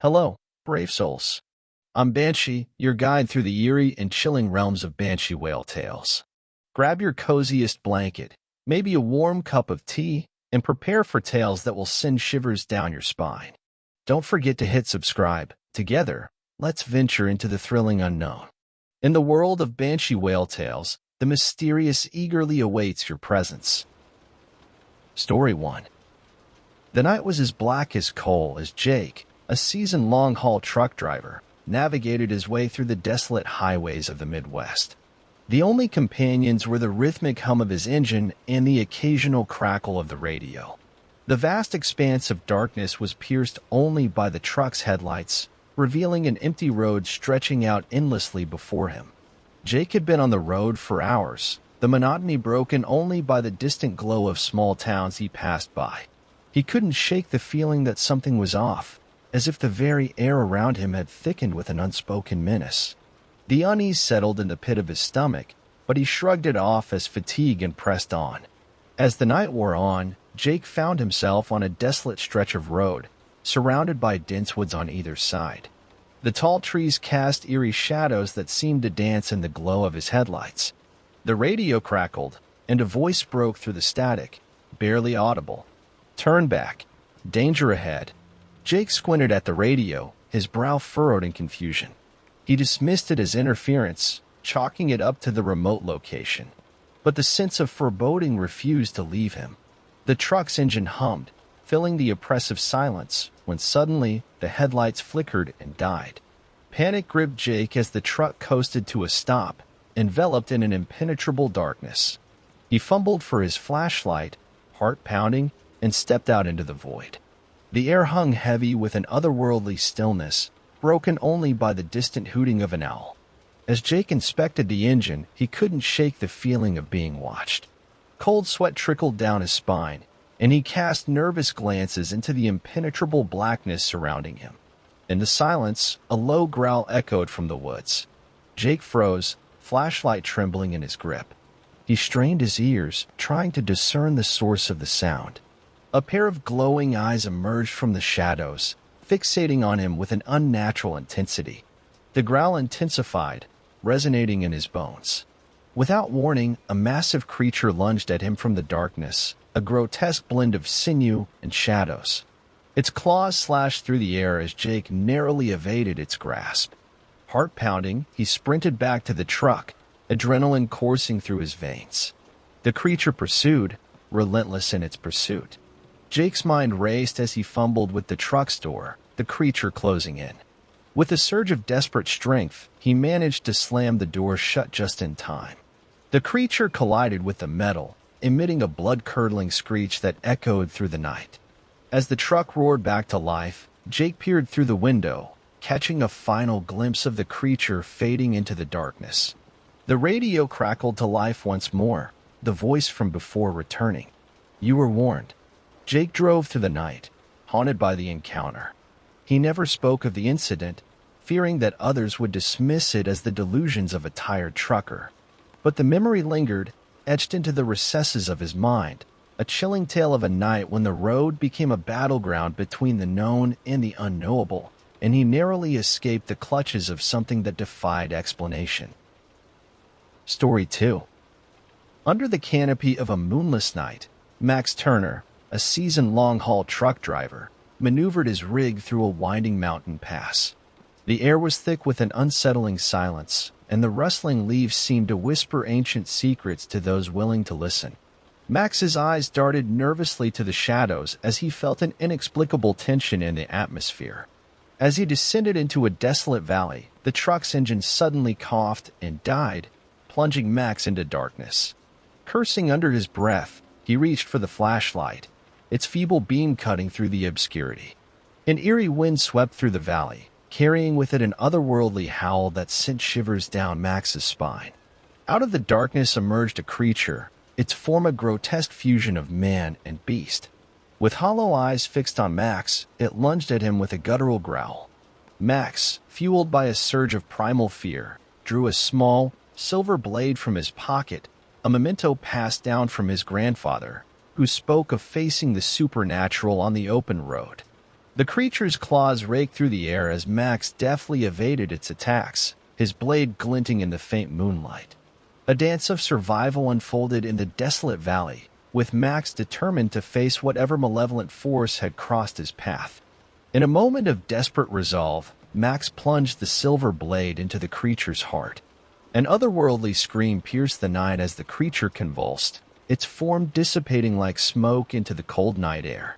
Hello, brave souls. I'm Banshee, your guide through the eerie and chilling realms of banshee whale tales. Grab your coziest blanket, maybe a warm cup of tea, and prepare for tales that will send shivers down your spine. Don't forget to hit subscribe. Together, let's venture into the thrilling unknown. In the world of banshee whale tales, the mysterious eagerly awaits your presence. Story 1. The night was as black as coal as Jake, a seasoned long-haul truck driver, navigated his way through the desolate highways of the Midwest. The only companions were the rhythmic hum of his engine and the occasional crackle of the radio. The vast expanse of darkness was pierced only by the truck's headlights, revealing an empty road stretching out endlessly before him. Jake had been on the road for hours, the monotony broken only by the distant glow of small towns he passed by. He couldn't shake the feeling that something was off, as if the very air around him had thickened with an unspoken menace. The unease settled in the pit of his stomach, but he shrugged it off as fatigue and pressed on. As the night wore on, Jake found himself on a desolate stretch of road, surrounded by dense woods on either side. The tall trees cast eerie shadows that seemed to dance in the glow of his headlights. The radio crackled, and a voice broke through the static, barely audible. "Turn back. Danger ahead." Jake squinted at the radio, his brow furrowed in confusion. He dismissed it as interference, chalking it up to the remote location. But the sense of foreboding refused to leave him. The truck's engine hummed, filling the oppressive silence, when suddenly the headlights flickered and died. Panic gripped Jake as the truck coasted to a stop, enveloped in an impenetrable darkness. He fumbled for his flashlight, heart pounding, and stepped out into the void. The air hung heavy with an otherworldly stillness, broken only by the distant hooting of an owl. As Jake inspected the engine, he couldn't shake the feeling of being watched. Cold sweat trickled down his spine, and he cast nervous glances into the impenetrable blackness surrounding him. In the silence, a low growl echoed from the woods. Jake froze, flashlight trembling in his grip. He strained his ears, trying to discern the source of the sound. A pair of glowing eyes emerged from the shadows, fixating on him with an unnatural intensity. The growl intensified, resonating in his bones. Without warning, a massive creature lunged at him from the darkness, a grotesque blend of sinew and shadows. Its claws slashed through the air as Jake narrowly evaded its grasp. Heart pounding, he sprinted back to the truck, adrenaline coursing through his veins. The creature pursued, relentless in its pursuit. Jake's mind raced as he fumbled with the truck's door, the creature closing in. With a surge of desperate strength, he managed to slam the door shut just in time. The creature collided with the metal, emitting a blood-curdling screech that echoed through the night. As the truck roared back to life, Jake peered through the window, catching a final glimpse of the creature fading into the darkness. The radio crackled to life once more, the voice from before returning. "You were warned." Jake drove through the night, haunted by the encounter. He never spoke of the incident, fearing that others would dismiss it as the delusions of a tired trucker. But the memory lingered, etched into the recesses of his mind, a chilling tale of a night when the road became a battleground between the known and the unknowable, and he narrowly escaped the clutches of something that defied explanation. Story 2. Under the canopy of a moonless night, Max Turner, a seasoned long-haul truck driver, maneuvered his rig through a winding mountain pass. The air was thick with an unsettling silence, and the rustling leaves seemed to whisper ancient secrets to those willing to listen. Max's eyes darted nervously to the shadows as he felt an inexplicable tension in the atmosphere. As he descended into a desolate valley, the truck's engine suddenly coughed and died, plunging Max into darkness. Cursing under his breath, he reached for the flashlight, its feeble beam cutting through the obscurity. An eerie wind swept through the valley, carrying with it an otherworldly howl that sent shivers down Max's spine. Out of the darkness emerged a creature, its form a grotesque fusion of man and beast. With hollow eyes fixed on Max, it lunged at him with a guttural growl. Max, fueled by a surge of primal fear, drew a small, silver blade from his pocket, a memento passed down from his grandfather, who spoke of facing the supernatural on the open road. The creature's claws raked through the air as Max deftly evaded its attacks, his blade glinting in the faint moonlight. A dance of survival unfolded in the desolate valley, with Max determined to face whatever malevolent force had crossed his path. In a moment of desperate resolve, Max plunged the silver blade into the creature's heart. An otherworldly scream pierced the night as the creature convulsed, its form dissipating like smoke into the cold night air.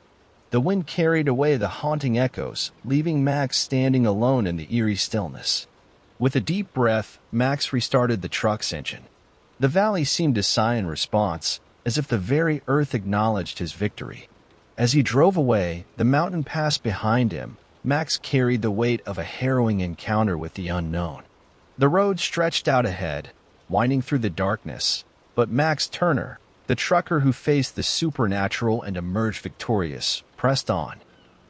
The wind carried away the haunting echoes, leaving Max standing alone in the eerie stillness. With a deep breath, Max restarted the truck's engine. The valley seemed to sigh in response, as if the very earth acknowledged his victory. As he drove away, the mountain passed behind him. Max carried the weight of a harrowing encounter with the unknown. The road stretched out ahead, winding through the darkness, but Max Turner, the trucker who faced the supernatural and emerged victorious, pressed on.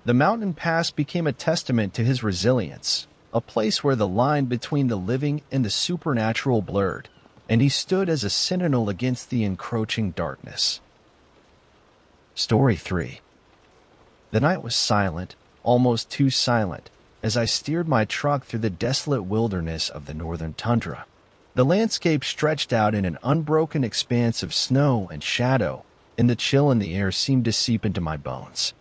The mountain pass became a testament to his resilience, a place where the line between the living and the supernatural blurred, and he stood as a sentinel against the encroaching darkness. Story 3. The night was silent, almost too silent, as I steered my truck through the desolate wilderness of the northern tundra. The landscape stretched out in an unbroken expanse of snow and shadow, and the chill in the air seemed to seep into my bones.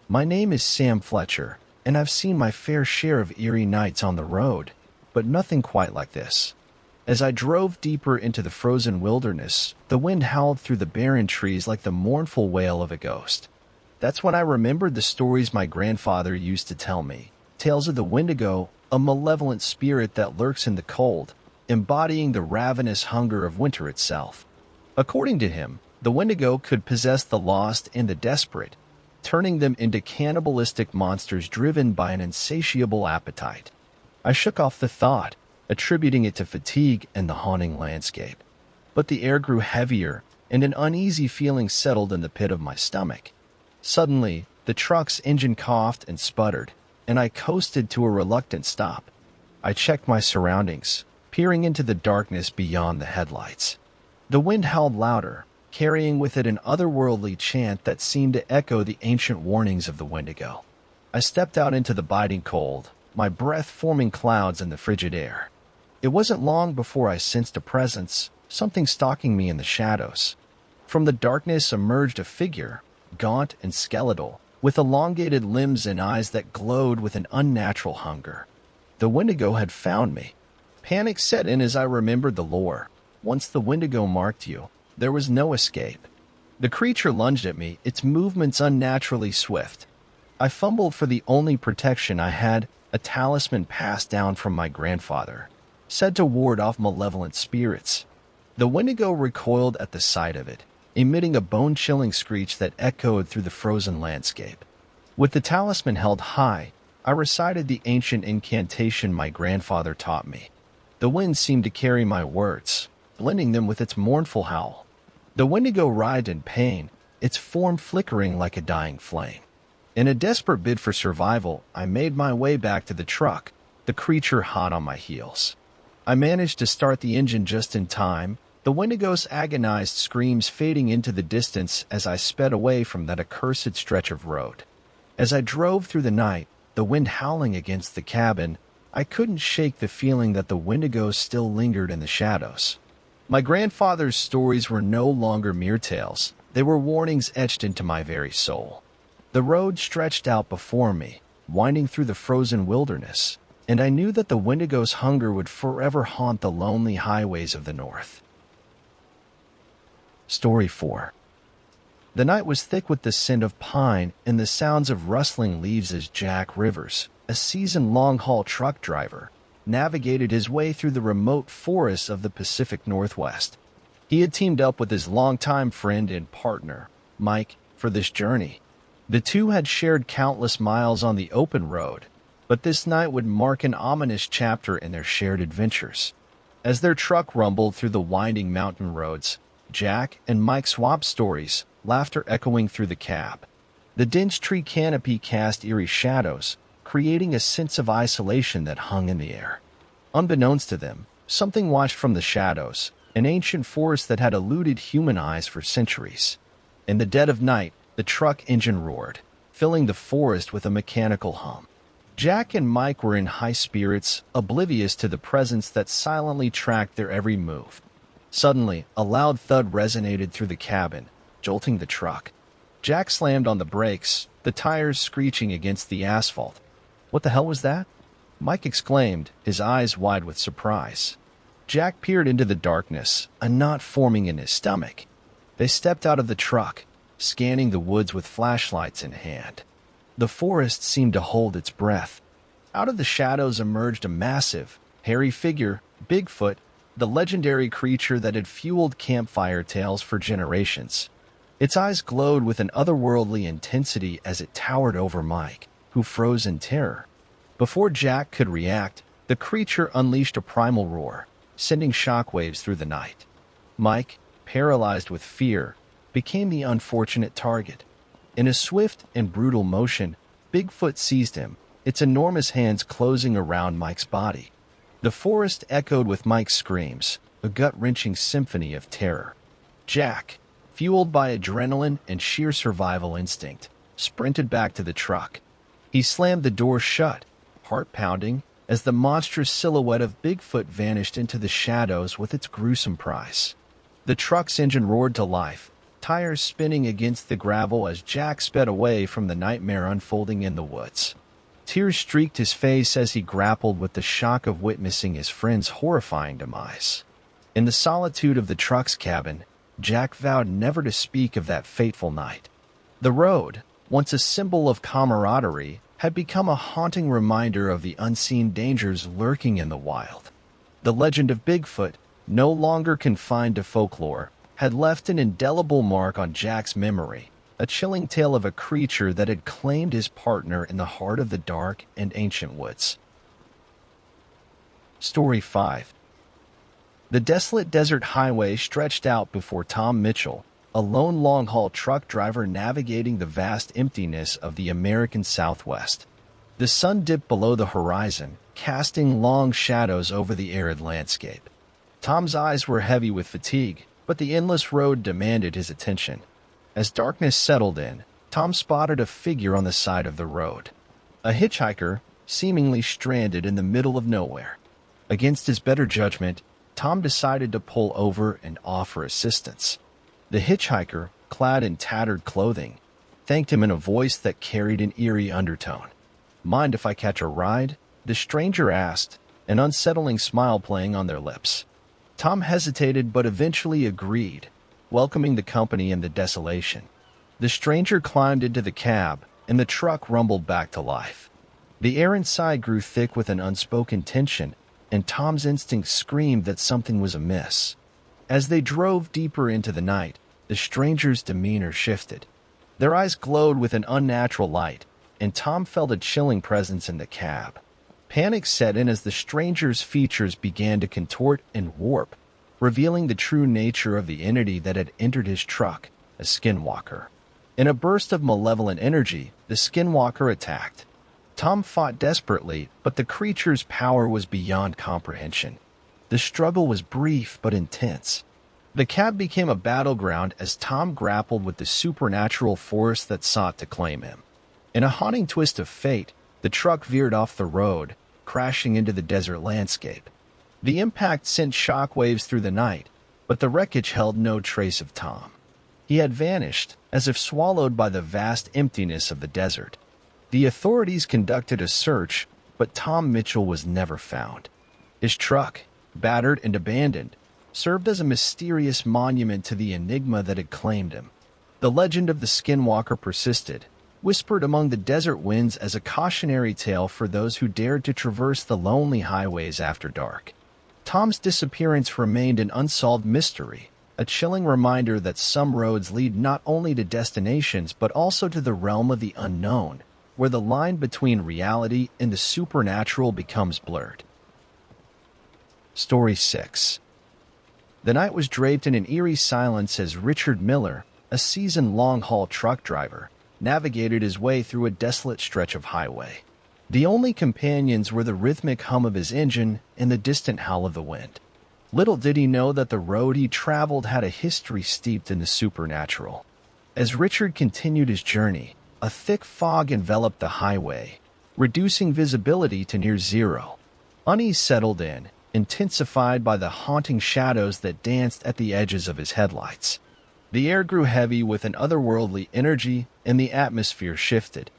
My name is Sam Fletcher, and I've seen my fair share of eerie nights on the road, but nothing quite like this. As I drove deeper into the frozen wilderness, the wind howled through the barren trees like the mournful wail of a ghost. That's when I remembered the stories my grandfather used to tell me. Tales of the Wendigo, a malevolent spirit that lurks in the cold, embodying the ravenous hunger of winter itself. According to him, the Wendigo could possess the lost and the desperate, turning them into cannibalistic monsters driven by an insatiable appetite. I shook off the thought, attributing it to fatigue and the haunting landscape. But the air grew heavier, and an uneasy feeling settled in the pit of my stomach. Suddenly, the truck's engine coughed and sputtered, and I coasted to a reluctant stop. I checked my surroundings, peering into the darkness beyond the headlights. The wind howled louder, carrying with it an otherworldly chant that seemed to echo the ancient warnings of the Wendigo. I stepped out into the biting cold, my breath forming clouds in the frigid air. It wasn't long before I sensed a presence, something stalking me in the shadows. From the darkness emerged a figure, gaunt and skeletal, with elongated limbs and eyes that glowed with an unnatural hunger. The Wendigo had found me. Panic set in as I remembered the lore. Once the Wendigo marked you, there was no escape. The creature lunged at me, its movements unnaturally swift. I fumbled for the only protection I had, a talisman passed down from my grandfather, said to ward off malevolent spirits. The Wendigo recoiled at the sight of it, emitting a bone-chilling screech that echoed through the frozen landscape. With the talisman held high, I recited the ancient incantation my grandfather taught me. The wind seemed to carry my words, blending them with its mournful howl. The Wendigo writhed in pain, its form flickering like a dying flame. In a desperate bid for survival, I made my way back to the truck, the creature hot on my heels. I managed to start the engine just in time, the Wendigo's agonized screams fading into the distance as I sped away from that accursed stretch of road. As I drove through the night, the wind howling against the cabin, I couldn't shake the feeling that the Wendigo still lingered in the shadows. My grandfather's stories were no longer mere tales. They were warnings etched into my very soul. The road stretched out before me, winding through the frozen wilderness, and I knew that the Wendigo's hunger would forever haunt the lonely highways of the north. Story 4. The night was thick with the scent of pine and the sounds of rustling leaves as Jack Rivers, a seasoned long-haul truck driver, navigated his way through the remote forests of the Pacific Northwest. He had teamed up with his longtime friend and partner, Mike, for this journey. The two had shared countless miles on the open road, but this night would mark an ominous chapter in their shared adventures. As their truck rumbled through the winding mountain roads, Jack and Mike swapped stories, laughter echoing through the cab. The dense tree canopy cast eerie shadows, creating a sense of isolation that hung in the air. Unbeknownst to them, something watched from the shadows, an ancient forest that had eluded human eyes for centuries. In the dead of night, the truck engine roared, filling the forest with a mechanical hum. Jack and Mike were in high spirits, oblivious to the presence that silently tracked their every move. Suddenly, a loud thud resonated through the cabin, jolting the truck. Jack slammed on the brakes, the tires screeching against the asphalt. "What the hell was that?" Mike exclaimed, his eyes wide with surprise. Jack peered into the darkness, a knot forming in his stomach. They stepped out of the truck, scanning the woods with flashlights in hand. The forest seemed to hold its breath. Out of the shadows emerged a massive, hairy figure, Bigfoot, the legendary creature that had fueled campfire tales for generations. Its eyes glowed with an otherworldly intensity as it towered over Mike, who froze in terror. Before Jack could react, the creature unleashed a primal roar, sending shockwaves through the night. Mike, paralyzed with fear, became the unfortunate target. In a swift and brutal motion, Bigfoot seized him, its enormous hands closing around Mike's body. The forest echoed with Mike's screams, a gut-wrenching symphony of terror. Jack, fueled by adrenaline and sheer survival instinct, sprinted back to the truck. He slammed the door shut, heart pounding, as the monstrous silhouette of Bigfoot vanished into the shadows with its gruesome prize. The truck's engine roared to life, tires spinning against the gravel as Jack sped away from the nightmare unfolding in the woods. Tears streaked his face as he grappled with the shock of witnessing his friend's horrifying demise. In the solitude of the truck's cabin, Jack vowed never to speak of that fateful night. The road, once a symbol of camaraderie, had become a haunting reminder of the unseen dangers lurking in the wild. The legend of Bigfoot, no longer confined to folklore, had left an indelible mark on Jack's memory, a chilling tale of a creature that had claimed his partner in the heart of the dark and ancient woods. Story 5. The desolate desert highway stretched out before Tom Mitchell, a lone long-haul truck driver navigating the vast emptiness of the American Southwest. The sun dipped below the horizon, casting long shadows over the arid landscape. Tom's eyes were heavy with fatigue, but the endless road demanded his attention. As darkness settled in, Tom spotted a figure on the side of the road. A hitchhiker, seemingly stranded in the middle of nowhere. Against his better judgment, Tom decided to pull over and offer assistance. The hitchhiker, clad in tattered clothing, thanked him in a voice that carried an eerie undertone. "Mind if I catch a ride?" the stranger asked, an unsettling smile playing on their lips. Tom hesitated but eventually agreed, welcoming the company in the desolation. The stranger climbed into the cab, and the truck rumbled back to life. The air inside grew thick with an unspoken tension, and Tom's instincts screamed that something was amiss. As they drove deeper into the night, the stranger's demeanor shifted. Their eyes glowed with an unnatural light, and Tom felt a chilling presence in the cab. Panic set in as the stranger's features began to contort and warp, revealing the true nature of the entity that had entered his truck, a skinwalker. In a burst of malevolent energy, the skinwalker attacked. Tom fought desperately, but the creature's power was beyond comprehension. The struggle was brief but intense. The cab became a battleground as Tom grappled with the supernatural force that sought to claim him. In a haunting twist of fate, the truck veered off the road, crashing into the desert landscape. The impact sent shockwaves through the night, but the wreckage held no trace of Tom. He had vanished, as if swallowed by the vast emptiness of the desert. The authorities conducted a search, but Tom Mitchell was never found. His truck, battered and abandoned, served as a mysterious monument to the enigma that had claimed him. The legend of the skinwalker persisted, whispered among the desert winds as a cautionary tale for those who dared to traverse the lonely highways after dark. Tom's disappearance remained an unsolved mystery, a chilling reminder that some roads lead not only to destinations but also to the realm of the unknown, where the line between reality and the supernatural becomes blurred. Story 6. The night was draped in an eerie silence as Richard Miller, a seasoned long-haul truck driver, navigated his way through a desolate stretch of highway. The only companions were the rhythmic hum of his engine and the distant howl of the wind. Little did he know that the road he traveled had a history steeped in the supernatural. As Richard continued his journey, a thick fog enveloped the highway, reducing visibility to near zero. Unease settled in, intensified by the haunting shadows that danced at the edges of his headlights. The air grew heavy with an otherworldly energy, and the atmosphere shifted.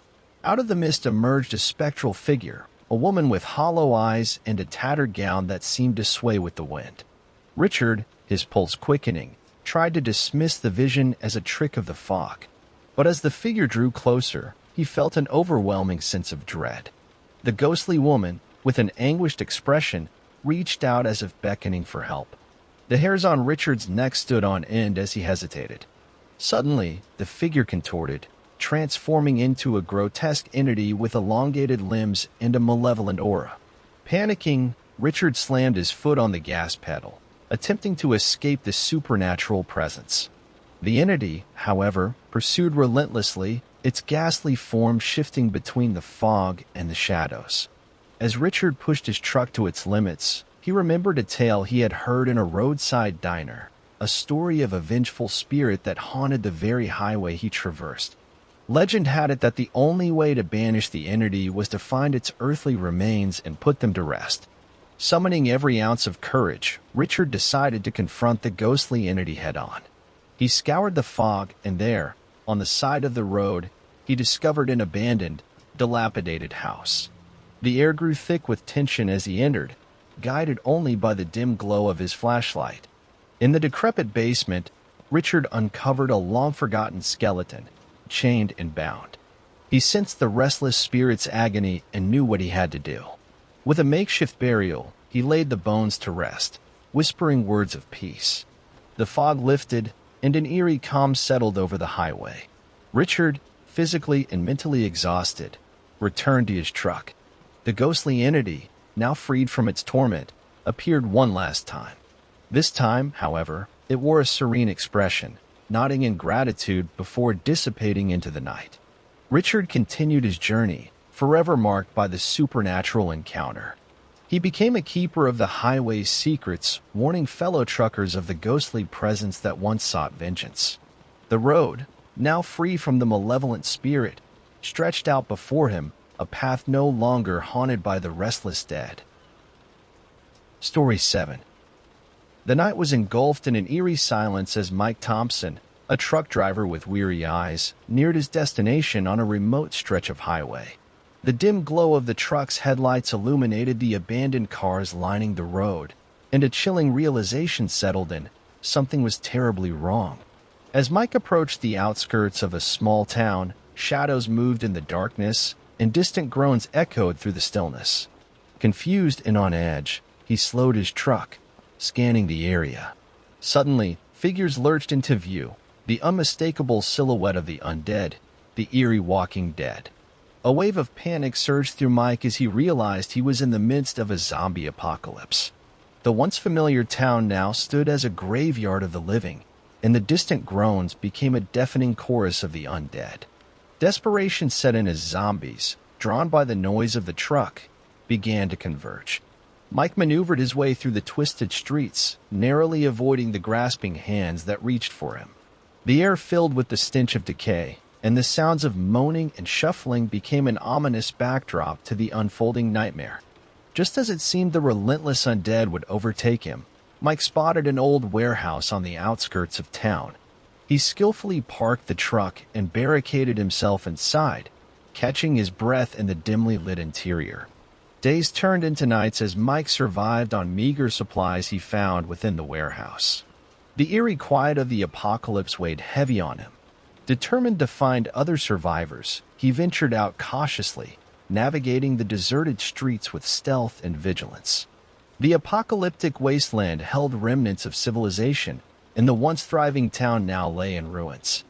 Out of the mist emerged a spectral figure, a woman with hollow eyes and a tattered gown that seemed to sway with the wind. Richard, his pulse quickening, tried to dismiss the vision as a trick of the fog. But as the figure drew closer, he felt an overwhelming sense of dread. The ghostly woman, with an anguished expression, reached out as if beckoning for help. The hairs on Richard's neck stood on end as he hesitated. Suddenly, the figure contorted, transforming into a grotesque entity with elongated limbs and a malevolent aura. Panicking, Richard slammed his foot on the gas pedal, attempting to escape the supernatural presence. The entity, however, pursued relentlessly, its ghastly form shifting between the fog and the shadows. As Richard pushed his truck to its limits, he remembered a tale he had heard in a roadside diner, a story of a vengeful spirit that haunted the very highway he traversed. Legend had it that the only way to banish the entity was to find its earthly remains and put them to rest. Summoning every ounce of courage, Richard decided to confront the ghostly entity head-on. He scoured the fog, and there, on the side of the road, he discovered an abandoned, dilapidated house. The air grew thick with tension as he entered, guided only by the dim glow of his flashlight. In the decrepit basement, Richard uncovered a long-forgotten skeleton, chained and bound. He sensed the restless spirit's agony and knew what he had to do. With a makeshift burial, he laid the bones to rest, whispering words of peace. The fog lifted, and an eerie calm settled over the highway. Richard, physically and mentally exhausted, returned to his truck. The ghostly entity, now freed from its torment, appeared one last time. This time, however, it wore a serene expression, nodding in gratitude before dissipating into the night. Richard continued his journey, forever marked by the supernatural encounter. He became a keeper of the highway's secrets, warning fellow truckers of the ghostly presence that once sought vengeance. The road, now free from the malevolent spirit, stretched out before him, a path no longer haunted by the restless dead. Story 7. The night was engulfed in an eerie silence as Mike Thompson, a truck driver with weary eyes, neared his destination on a remote stretch of highway. The dim glow of the truck's headlights illuminated the abandoned cars lining the road, and a chilling realization settled in: something was terribly wrong. As Mike approached the outskirts of a small town, shadows moved in the darkness, and distant groans echoed through the stillness. Confused and on edge, he slowed his truck, scanning the area. Suddenly, figures lurched into view, the unmistakable silhouette of the undead, the eerie walking dead. A wave of panic surged through Mike as he realized he was in the midst of a zombie apocalypse. The once familiar town now stood as a graveyard of the living, and the distant groans became a deafening chorus of the undead. Desperation set in as zombies, drawn by the noise of the truck, began to converge. Mike maneuvered his way through the twisted streets, narrowly avoiding the grasping hands that reached for him. The air filled with the stench of decay, and the sounds of moaning and shuffling became an ominous backdrop to the unfolding nightmare. Just as it seemed the relentless undead would overtake him, Mike spotted an old warehouse on the outskirts of town. He skillfully parked the truck and barricaded himself inside, catching his breath in the dimly lit interior. Days turned into nights as Mike survived on meager supplies he found within the warehouse. The eerie quiet of the apocalypse weighed heavy on him. Determined to find other survivors, he ventured out cautiously, navigating the deserted streets with stealth and vigilance. The apocalyptic wasteland held remnants of civilization, and the once thriving town now lay in ruins.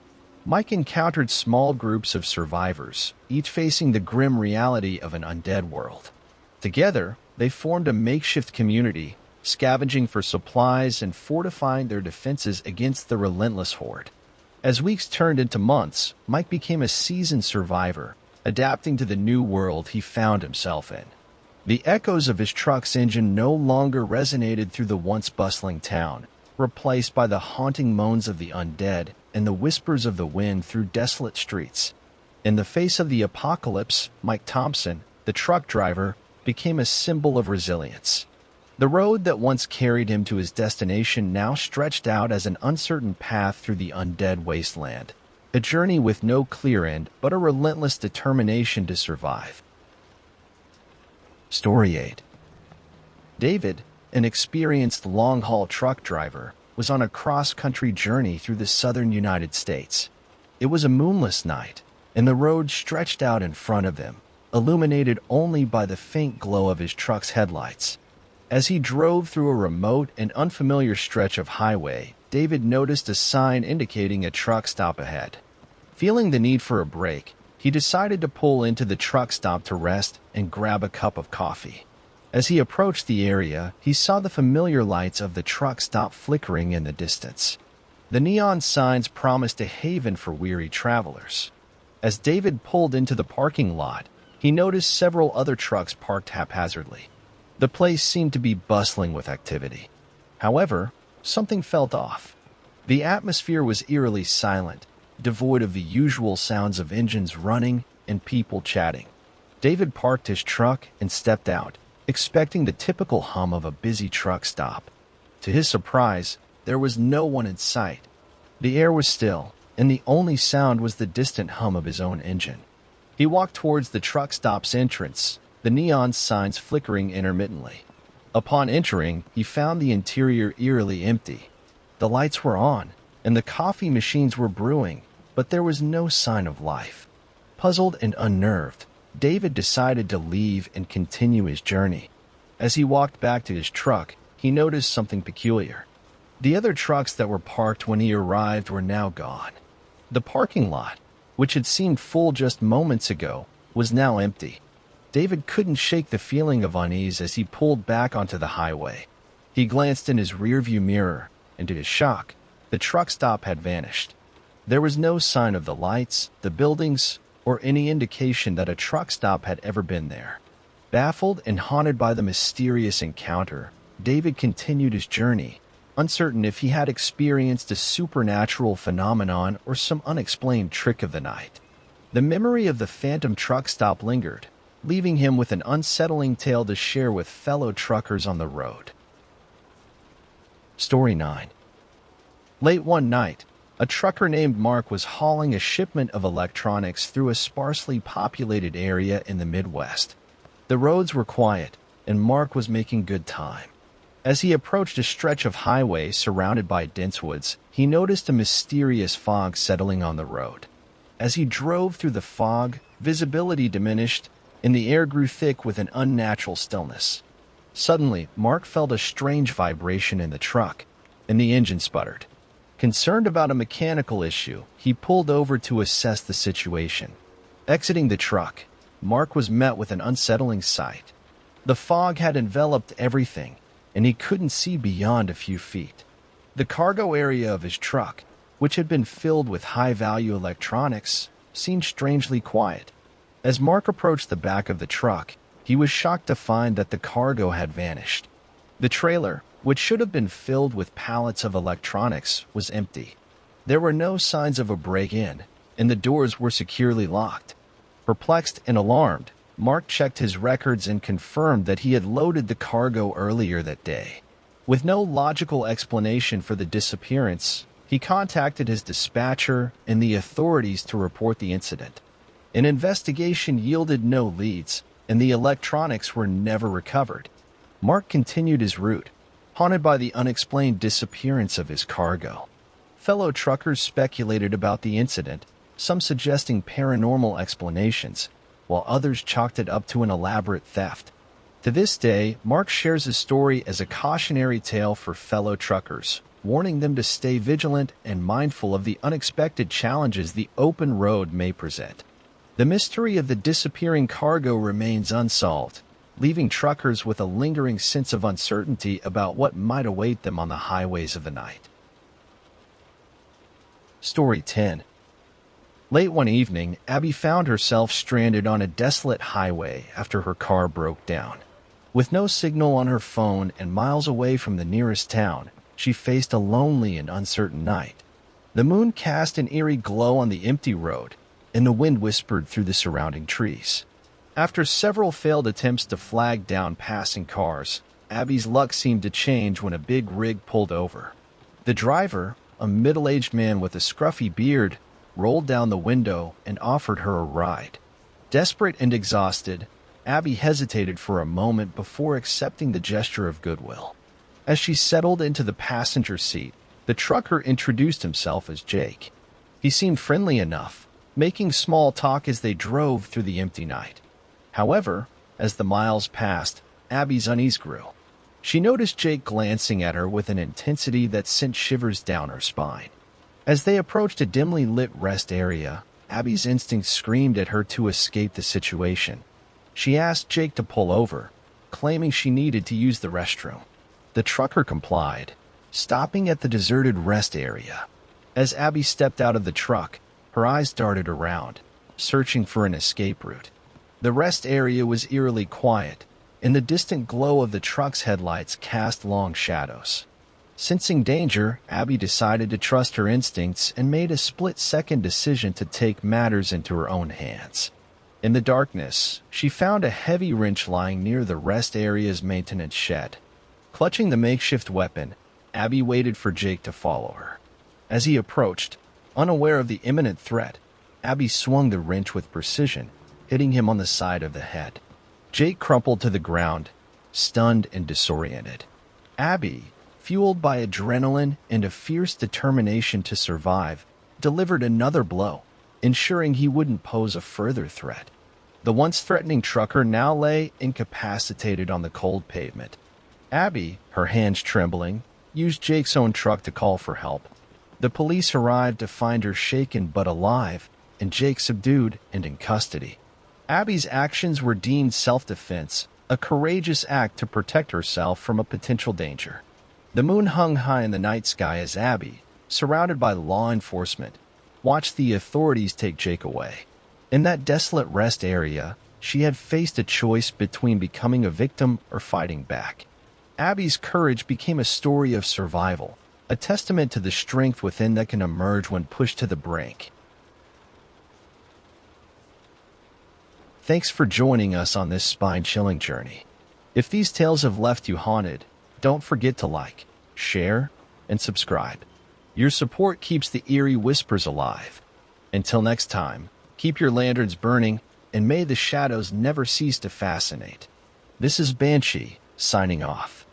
Mike encountered small groups of survivors, each facing the grim reality of an undead world. Together, they formed a makeshift community, scavenging for supplies and fortifying their defenses against the relentless horde. As weeks turned into months, Mike became a seasoned survivor, adapting to the new world he found himself in. The echoes of his truck's engine no longer resonated through the once bustling town, replaced by the haunting moans of the undead and the whispers of the wind through desolate streets. In the face of the apocalypse, Mike Thompson, the truck driver, became a symbol of resilience. The road that once carried him to his destination now stretched out as an uncertain path through the undead wasteland, a journey with no clear end but a relentless determination to survive. Story 8. David, an experienced long-haul truck driver, was on a cross-country journey through the southern United States. It was a moonless night, and the road stretched out in front of him, illuminated only by the faint glow of his truck's headlights. As he drove through a remote and unfamiliar stretch of highway, David noticed a sign indicating a truck stop ahead. Feeling the need for a break, he decided to pull into the truck stop to rest and grab a cup of coffee. As he approached the area, he saw the familiar lights of the truck stop flickering in the distance. The neon signs promised a haven for weary travelers. As David pulled into the parking lot, he noticed several other trucks parked haphazardly. The place seemed to be bustling with activity. However, something felt off. The atmosphere was eerily silent, devoid of the usual sounds of engines running and people chatting. David parked his truck and stepped out, expecting the typical hum of a busy truck stop. To his surprise, there was no one in sight. The air was still, and the only sound was the distant hum of his own engine. He walked towards the truck stop's entrance, the neon signs flickering intermittently. Upon entering, he found the interior eerily empty. The lights were on, and the coffee machines were brewing, but there was no sign of life. Puzzled and unnerved, David decided to leave and continue his journey. As he walked back to his truck, he noticed something peculiar. The other trucks that were parked when he arrived were now gone. The parking lot, which had seemed full just moments ago, was now empty. David couldn't shake the feeling of unease as he pulled back onto the highway. He glanced in his rearview mirror, and to his shock, the truck stop had vanished. There was no sign of the lights, the buildings, or any indication that a truck stop had ever been there. Baffled and haunted by the mysterious encounter, David continued his journey, uncertain if he had experienced a supernatural phenomenon or some unexplained trick of the night. The memory of the phantom truck stop lingered, leaving him with an unsettling tale to share with fellow truckers on the road. Story 9. Late one night, a trucker named Mark was hauling a shipment of electronics through a sparsely populated area in the Midwest. The roads were quiet, and Mark was making good time. As he approached a stretch of highway surrounded by dense woods, he noticed a mysterious fog settling on the road. As he drove through the fog, visibility diminished, and the air grew thick with an unnatural stillness. Suddenly, Mark felt a strange vibration in the truck, and the engine sputtered. Concerned about a mechanical issue, he pulled over to assess the situation. Exiting the truck, Mark was met with an unsettling sight. The fog had enveloped everything, and he couldn't see beyond a few feet. The cargo area of his truck, which had been filled with high-value electronics, seemed strangely quiet. As Mark approached the back of the truck, he was shocked to find that the cargo had vanished. The trailer, which should have been filled with pallets of electronics, was empty. There were no signs of a break-in, and the doors were securely locked. Perplexed and alarmed, Mark checked his records and confirmed that he had loaded the cargo earlier that day. With no logical explanation for the disappearance, he contacted his dispatcher and the authorities to report the incident. An investigation yielded no leads, and the electronics were never recovered. Mark continued his route, haunted by the unexplained disappearance of his cargo. Fellow truckers speculated about the incident, some suggesting paranormal explanations, while others chalked it up to an elaborate theft. To this day, Mark shares his story as a cautionary tale for fellow truckers, warning them to stay vigilant and mindful of the unexpected challenges the open road may present. The mystery of the disappearing cargo remains unsolved, leaving truckers with a lingering sense of uncertainty about what might await them on the highways of the night. Story 10. Late one evening, Abby found herself stranded on a desolate highway after her car broke down. With no signal on her phone and miles away from the nearest town, she faced a lonely and uncertain night. The moon cast an eerie glow on the empty road, and the wind whispered through the surrounding trees. After several failed attempts to flag down passing cars, Abby's luck seemed to change when a big rig pulled over. The driver, a middle-aged man with a scruffy beard, rolled down the window and offered her a ride. Desperate and exhausted, Abby hesitated for a moment before accepting the gesture of goodwill. As she settled into the passenger seat, the trucker introduced himself as Jake. He seemed friendly enough, making small talk as they drove through the empty night. However, as the miles passed, Abby's unease grew. She noticed Jake glancing at her with an intensity that sent shivers down her spine. As they approached a dimly lit rest area, Abby's instincts screamed at her to escape the situation. She asked Jake to pull over, claiming she needed to use the restroom. The trucker complied, stopping at the deserted rest area. As Abby stepped out of the truck, her eyes darted around, searching for an escape route. The rest area was eerily quiet, and the distant glow of the truck's headlights cast long shadows. Sensing danger, Abby decided to trust her instincts and made a split-second decision to take matters into her own hands. In the darkness, she found a heavy wrench lying near the rest area's maintenance shed. Clutching the makeshift weapon, Abby waited for Jake to follow her. As he approached, unaware of the imminent threat, Abby swung the wrench with precision, hitting him on the side of the head. Jake crumpled to the ground, stunned and disoriented. Abby, fueled by adrenaline and a fierce determination to survive, delivered another blow, ensuring he wouldn't pose a further threat. The once threatening trucker now lay incapacitated on the cold pavement. Abby, her hands trembling, used Jake's own truck to call for help. The police arrived to find her shaken but alive, and Jake subdued and in custody. Abby's actions were deemed self-defense, a courageous act to protect herself from a potential danger. The moon hung high in the night sky as Abby, surrounded by law enforcement, watched the authorities take Jake away. In that desolate rest area, she had faced a choice between becoming a victim or fighting back. Abby's courage became a story of survival, a testament to the strength within that can emerge when pushed to the brink. Thanks for joining us on this spine-chilling journey. If these tales have left you haunted, don't forget to like, share, and subscribe. Your support keeps the eerie whispers alive. Until next time, keep your lanterns burning, and may the shadows never cease to fascinate. This is Banshee, signing off.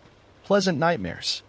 Pleasant nightmares.